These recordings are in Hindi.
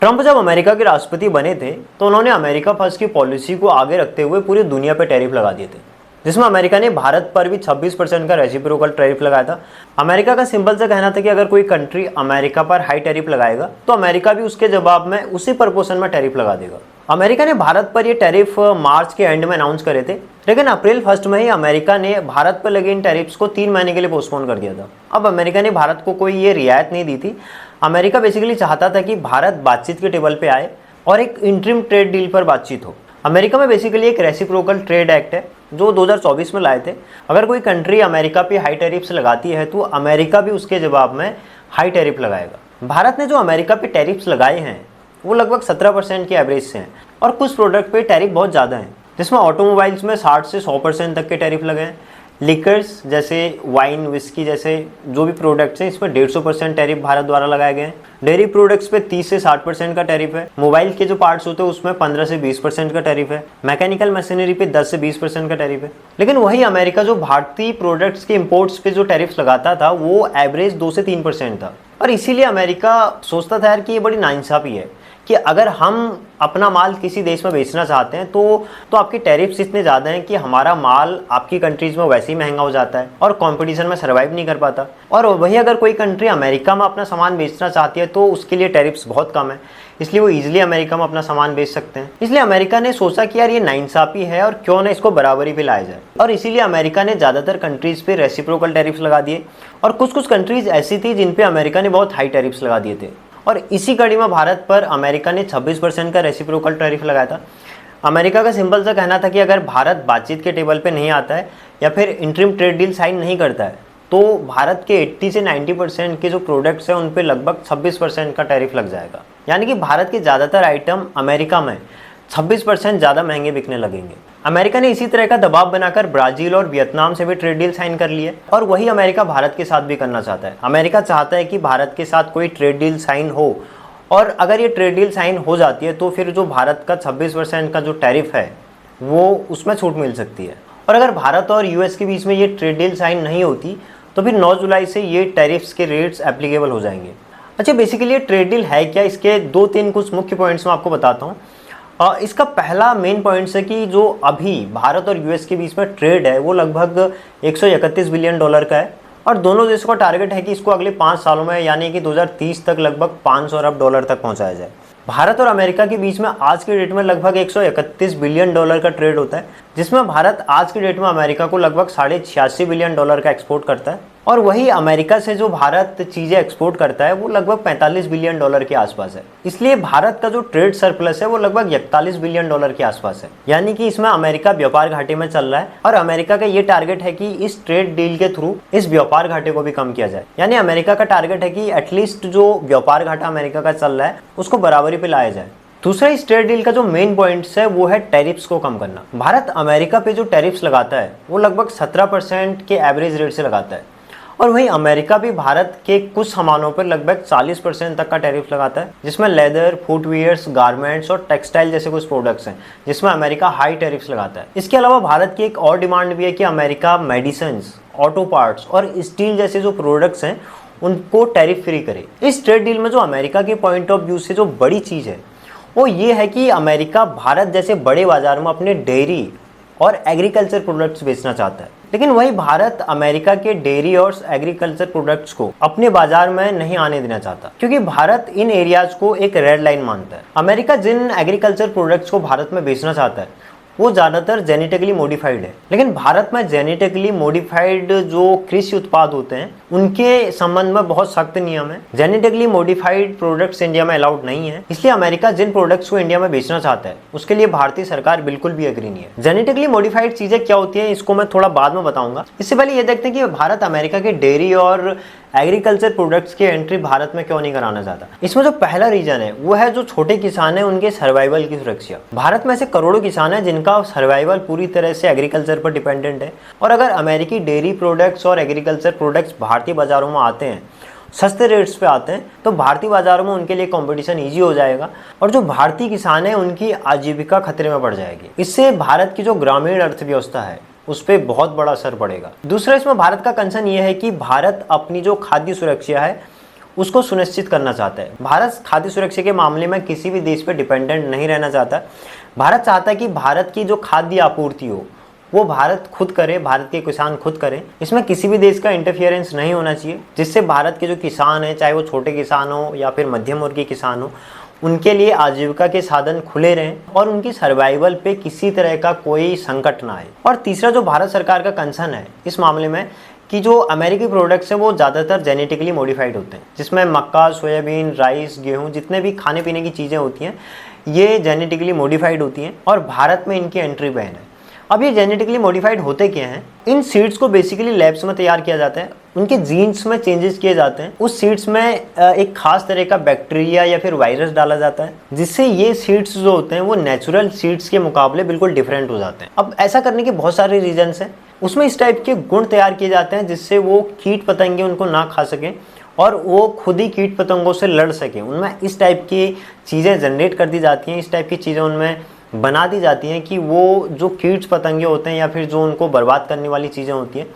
ट्रंप जब अमेरिका के राष्ट्रपति बने थे तो उन्होंने अमेरिका फर्स्ट की पॉलिसी को आगे रखते हुए पूरी दुनिया पर टैरिफ लगा दिए थे, जिसमें अमेरिका ने भारत पर भी 26% का रेसिप्रोकल टैरिफ लगाया था। अमेरिका का सिंपल सा कहना था कि अगर कोई कंट्री अमेरिका पर हाई टैरिफ लगाएगा तो अमेरिका भी उसके जवाब में उसी प्रपोर्शन में टैरिफ लगा देगा। अमेरिका ने भारत पर ये टैरिफ मार्च के एंड में अनाउंस करे थे, लेकिन अप्रैल 1 में ही अमेरिका ने भारत पर लगे इन टैरिफ्स को 3 महीने के लिए पोस्टपोन कर दिया था। अब अमेरिका ने भारत को कोई ये रियायत नहीं दी थी। अमेरिका बेसिकली चाहता था कि भारत बातचीत के टेबल पे आए और एक इंटरिम ट्रेड डील पर बातचीत हो। अमेरिका में बेसिकली एक रेसिप्रोकल ट्रेड एक्ट है जो 2024 में लाए थे। अगर कोई कंट्री अमेरिका पे हाई टैरिफ्स लगाती है तो अमेरिका भी उसके जवाब में हाई टैरिफ लगाएगा। भारत ने जो अमेरिका पे टैरिफ्स लगाए हैं वो लगभग 17% के एवरेज से हैं और कुछ प्रोडक्ट पे टैरिफ बहुत ज़्यादा है, जिसमें ऑटोमोबाइल्स में 60 से 100% तक के टैरिफ लगे हैं। लिकर्स जैसे वाइन, विस्की जैसे जो भी प्रोडक्ट्स हैं इसमें 150% टैरिफ भारत द्वारा लगाए गए हैं। डेयरी प्रोडक्ट्स पे 30 से 60% का टैरिफ है। मोबाइल के जो पार्ट्स होते हैं उसमें 15 से 20% का टैरिफ है। मैकेनिकल मशीनरी पे 10 से 20% का टैरिफ है। लेकिन वही अमेरिका जो भारतीय प्रोडक्ट्स के इम्पोर्ट्स पे जो टैरिफ लगाता था वो एवरेज 2 से 3% था। और इसीलिए अमेरिका सोचता था यार कि ये बड़ी नाइंसाफ़ी है कि अगर हम अपना माल किसी देश में बेचना चाहते हैं तो आपके टैरिफ्स इतने ज़्यादा हैं कि हमारा माल आपकी कंट्रीज़ में वैसे ही महंगा हो जाता है और कंपटीशन में सर्वाइव नहीं कर पाता। और वही अगर कोई कंट्री अमेरिका में अपना सामान बेचना चाहती है तो उसके लिए टैरिफ्स बहुत कम है, इसलिए वो ईजिली अमेरिका में अपना सामान बेच सकते हैं। इसलिए अमेरिका ने सोचा कि यार ये नाइंसाफ़ी है और क्यों ना इसको बराबरी पे लाया जाए, और इसीलिए अमेरिका ने ज़्यादातर कंट्रीज़ पे रेसिप्रोकल टैरिफ्स लगा दिए और कुछ कंट्रीज़ ऐसी थी जिन पे अमेरिका ने बहुत हाई टैरिफ्स लगा दिए थे। और इसी कड़ी में भारत पर अमेरिका ने 26% का रेसिप्रोकल टैरिफ लगाया था। अमेरिका का सिंपल सा कहना था कि अगर भारत बातचीत के टेबल पे नहीं आता है या फिर इंटरिम ट्रेड डील साइन नहीं करता है तो भारत के 80 से 90% के जो प्रोडक्ट्स हैं उन पे लगभग 26% का टैरिफ लग जाएगा। यानी कि भारत के ज़्यादातर आइटम अमेरिका में 26% ज़्यादा महंगे बिकने लगेंगे। अमेरिका ने इसी तरह का दबाव बनाकर ब्राज़ील और वियतनाम से भी ट्रेड डील साइन कर लिए और वही अमेरिका भारत के साथ भी करना चाहता है। अमेरिका चाहता है कि भारत के साथ कोई ट्रेड डील साइन हो, और अगर ये ट्रेड डील साइन हो जाती है तो फिर जो भारत का 26% का जो टैरिफ है वो उसमें छूट मिल सकती है। और अगर भारत और यूएस के बीच में ये ट्रेड डील साइन नहीं होती तो फिर 9 जुलाई से ये टैरिफ्स के रेट्स एप्लीकेबल हो जाएंगे। अच्छा, बेसिकली ये ट्रेड डील है क्या, इसके 2-3 कुछ मुख्य पॉइंट्स मैं आपको बताता हूँ। इसका पहला मेन पॉइंट है कि जो अभी भारत और यूएस के बीच में ट्रेड है वो लगभग 131 बिलियन डॉलर का है और दोनों देशों का टारगेट है कि इसको अगले 5 सालों में यानी कि 2030 तक लगभग 500 अरब डॉलर तक पहुंचाया जाए। भारत और अमेरिका के बीच में आज के डेट में लगभग 131 बिलियन डॉलर का ट्रेड होता है, जिसमें भारत आज के डेट में अमेरिका को लगभग 86.5 बिलियन डॉलर का एक्सपोर्ट करता है और वही अमेरिका से जो भारत चीज़ें एक्सपोर्ट करता है वो लगभग 45 बिलियन डॉलर के आसपास है। इसलिए भारत का जो ट्रेड सरप्लस है वो लगभग 41 बिलियन डॉलर के आसपास है। यानी कि इसमें अमेरिका व्यापार घाटे में चल रहा है और अमेरिका का ये टारगेट है कि इस ट्रेड डील के थ्रू इस व्यापार घाटे को भी कम किया जाए। यानी अमेरिका का टारगेट है कि एटलीस्ट जो व्यापार घाटा अमेरिका का चल रहा है उसको बराबरी पे लाया जाए। दूसरा, इस ट्रेड डील का जो मेन पॉइंट्स है वो है टैरिफ्स को कम करना। भारत अमेरिका पे जो टैरिफ्स लगाता है वो लगभग 17% के एवरेज रेट से लगाता है और वहीं अमेरिका भी भारत के कुछ सामानों पर लगभग 40% तक का टैरिफ लगाता है, जिसमें लेदर, फुटवियर्स, गारमेंट्स और टेक्सटाइल जैसे कुछ प्रोडक्ट्स हैं जिसमें अमेरिका हाई टैरिफ्स लगाता है। इसके अलावा भारत की एक और डिमांड भी है कि अमेरिका मेडिसिन, ऑटो पार्ट्स और स्टील जैसे जो प्रोडक्ट्स हैं उनको टैरिफ फ्री करे। इस ट्रेड डील में जो अमेरिका के पॉइंट ऑफ व्यू से जो बड़ी चीज़ है वो ये है कि अमेरिका भारत जैसे बड़े बाजार में अपने डेयरी और एग्रीकल्चर प्रोडक्ट्स बेचना चाहता है, लेकिन वही भारत अमेरिका के डेयरी और एग्रीकल्चर प्रोडक्ट्स को अपने बाजार में नहीं आने देना चाहता, क्योंकि भारत इन एरियाज को एक रेड लाइन मानता है। अमेरिका जिन एग्रीकल्चर प्रोडक्ट्स को भारत में बेचना चाहता है वो ज़्यादातर जेनेटिकली मॉडिफाइड है, लेकिन भारत में जेनेटिकली मॉडिफाइड जो कृषि उत्पाद होते हैं उनके संबंध में बहुत सख्त नियम है। जेनेटिकली मॉडिफाइड प्रोडक्ट्स इंडिया में अलाउड नहीं है, इसलिए अमेरिका जिन प्रोडक्ट्स को इंडिया में बेचना चाहता है उसके लिए भारतीय सरकार बिल्कुल भी एग्री नहीं है। जेनेटिकली मॉडिफाइड चीज़ें क्या होती हैं इसको मैं थोड़ा बाद में बताऊंगा। इससे पहले ये देखते हैं कि भारत अमेरिका के डेयरी और एग्रीकल्चर प्रोडक्ट्स की एंट्री भारत में क्यों नहीं कराना चाहता। इसमें जो पहला रीजन है वो है जो छोटे किसान हैं उनके सर्वाइवल की सुरक्षा। भारत में ऐसे करोड़ों किसान हैं जिनका सर्वाइवल पूरी तरह से एग्रीकल्चर पर डिपेंडेंट है और अगर अमेरिकी डेयरी प्रोडक्ट्स और एग्रीकल्चर प्रोडक्ट्स भारतीय बाजारों में आते हैं, सस्ते रेट्स पे आते हैं, तो भारतीय बाजारों में उनके लिए कंपटीशन ईजी हो जाएगा और जो भारतीय किसान हैं उनकी आजीविका खतरे में पड़ जाएगी। इससे भारत की जो ग्रामीण अर्थव्यवस्था है उस पर बहुत बड़ा असर पड़ेगा। दूसरा, इसमें भारत का कंसर्न ये है कि भारत अपनी जो खाद्य सुरक्षा है उसको सुनिश्चित करना चाहता है। भारत खाद्य सुरक्षा के मामले में किसी भी देश पर डिपेंडेंट नहीं रहना चाहता। भारत चाहता है कि भारत की जो खाद्य आपूर्ति हो वो भारत खुद करे, भारत के किसान खुद करें। इसमें किसी भी देश का इंटरफियरेंस नहीं होना चाहिए, जिससे भारत के जो किसान हैं, चाहे वो छोटे किसान हो या फिर मध्यम वर्ग के किसान हो, उनके लिए आजीविका के साधन खुले रहें और उनकी सर्वाइवल पे किसी तरह का कोई संकट ना आए। और तीसरा जो भारत सरकार का कंसर्न है इस मामले में कि जो अमेरिकी प्रोडक्ट्स हैं वो ज़्यादातर जेनेटिकली मॉडिफाइड होते हैं, जिसमें मक्का, सोयाबीन, राइस, गेहूँ, जितने भी खाने पीने की चीज़ें होती हैं ये जेनेटिकली मॉडिफाइड होती हैं और भारत में इनकी एंट्री बैन है। अब ये जेनेटिकली मॉडिफाइड होते क्या हैं? इन सीड्स को बेसिकली लैब्स में तैयार किया जाता है, उनके जीन्स में चेंजेस किए जाते हैं, उस सीड्स में एक खास तरह का बैक्टीरिया या फिर वायरस डाला जाता है, जिससे ये सीड्स जो होते हैं वो नेचुरल सीड्स के मुकाबले बिल्कुल डिफरेंट हो जाते हैं। अब ऐसा करने के बहुत सारे रीजन्स हैं। उसमें इस टाइप के गुण तैयार किए जाते हैं जिससे वो कीट पतंगे उनको ना खा सकें और वो खुद ही कीट पतंगों से लड़ सकें। उनमें इस टाइप की चीज़ें जनरेट कर दी जाती हैं, इस टाइप की चीज़ें उनमें बना दी जाती हैं कि वो जो कीट पतंगे होते हैं या फिर जो उनको बर्बाद करने वाली चीज़ें होती हैं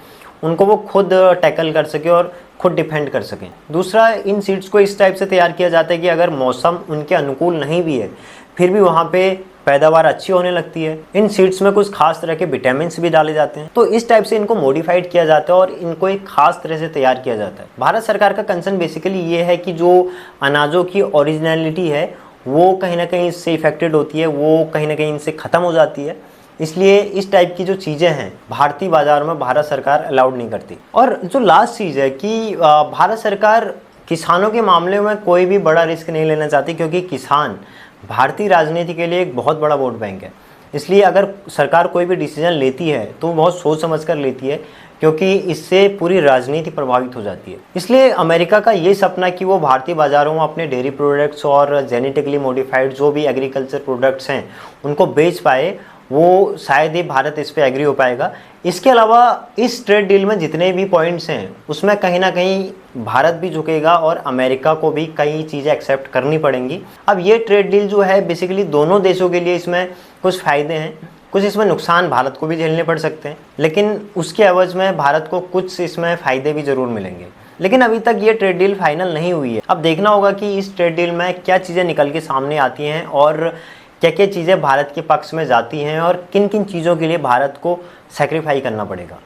उनको वो खुद टैकल कर सके और खुद डिफेंड कर सकें। दूसरा, इन सीड्स को इस टाइप से तैयार किया जाता है कि अगर मौसम उनके अनुकूल नहीं भी है फिर भी वहाँ पे पैदावार अच्छी होने लगती है। इन सीड्स में कुछ खास तरह के विटामिन भी डाले जाते हैं। तो इस टाइप से इनको मॉडिफाइड किया जाता है और इनको एक खास तरह से तैयार किया जाता है। भारत सरकार का कंसर्न बेसिकली ये है कि जो अनाजों की ओरिजिनलिटी है वो कहीं ना कहीं इससे इफेक्टेड होती है, वो कहीं ना कहीं इनसे ख़त्म हो जाती है। इसलिए इस टाइप की जो चीज़ें हैं भारतीय बाजार में भारत सरकार अलाउड नहीं करती। और जो लास्ट चीज़ है कि भारत सरकार किसानों के मामले में कोई भी बड़ा रिस्क नहीं लेना चाहती, क्योंकि किसान भारतीय राजनीति के लिए एक बहुत बड़ा वोट बैंक है। इसलिए अगर सरकार कोई भी डिसीजन लेती है तो बहुत सोच समझ कर लेती है, क्योंकि इससे पूरी राजनीति प्रभावित हो जाती है। इसलिए अमेरिका का ये सपना कि वो भारतीय बाज़ारों में अपने डेयरी प्रोडक्ट्स और जेनेटिकली मॉडिफाइड जो भी एग्रीकल्चर प्रोडक्ट्स हैं उनको बेच पाए, वो शायद ही भारत इस पे एग्री हो पाएगा। इसके अलावा इस ट्रेड डील में जितने भी पॉइंट्स हैं उसमें कहीं ना कहीं भारत भी झुकेगा और अमेरिका को भी कई चीज़ें एक्सेप्ट करनी पड़ेंगी। अब ये ट्रेड डील जो है बेसिकली दोनों देशों के लिए इसमें कुछ फ़ायदे हैं, कुछ इसमें नुकसान भारत को भी झेलने पड़ सकते हैं, लेकिन उसके एवज में भारत को कुछ इसमें फ़ायदे भी ज़रूर मिलेंगे। लेकिन अभी तक ये ट्रेड डील फाइनल नहीं हुई है। अब देखना होगा कि इस ट्रेड डील में क्या चीज़ें निकल के सामने आती हैं और क्या क्या चीज़ें भारत के पक्ष में जाती हैं और किन किन चीज़ों के लिए भारत को सैक्रिफाई करना पड़ेगा।